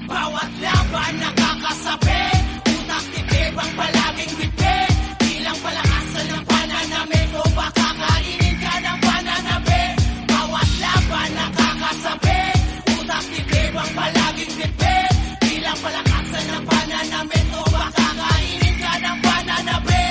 Bawat laban nakakasabi, utak tibibang palaging bibig. Bilang palakasan ng pananamit o baka kainin ka ng pananabi. Bawat laban nakakasabi, utak tibibang palaging bibig. Bilang palakasan ng pananamit o baka kainin ka ng pananabi.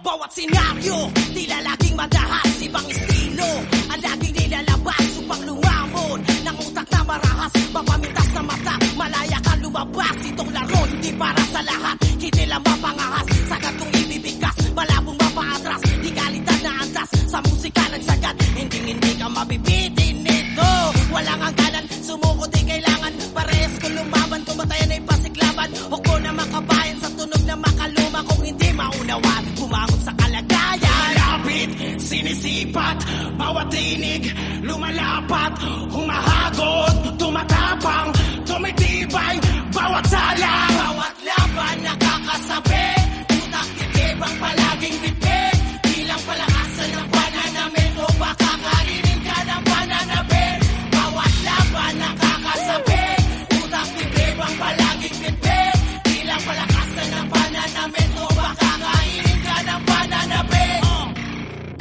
Bawat senaryo, tila laging madahas, ibang estilo ang laging nilalabas upang lumamon ng utak na marahas, mapamintas na mata, malaya ka lumabas. Itong laro hindi para sa lahat, hindi lang mapangahas, sagat kong ibibigkas, malabong mapaatras, di kalidad na antas, sa musika nagsagat, hindi ka mabibitin nito. Walang hangganan, sumuko di kailangan, parehas kung lumaban, kumatayan ay pasiklaban, huko na makabayan sa tunog na makaluma, kung hindi maunawan, bumangon sa kalagayan. Malapit, sinisipat, bawat tinig, lumalapat, humahagod, tumatapang, tumitibay, bawat salang. Bawat laban nakakasabi, utak titibang palaging bibig. Bilang palakasan ng pananamit o baka kainin ka ng pananabi. Bawat laban nakakasabi, utak titibang palaging bibig. Bilang palakasan ng pananamit o baka kainin ka ng pananabi.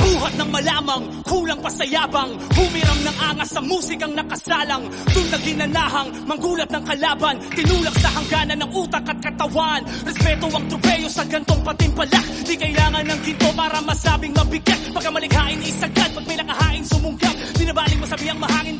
Buhat ng malamang, kulang pa sa yabang, humiram ng angas sa musikang nakasalang. Doon na ginanahang, manggulat ng kalaban, tinulak sa hangganan ng utak at katawan. Respeto ang tropeyo sa gantong patimpalak, di kailangan ng ginto para masabing mabigat. Pagka malikhain isagad, pag may nakahain sumunggab, dinabaling masabi ang mahangin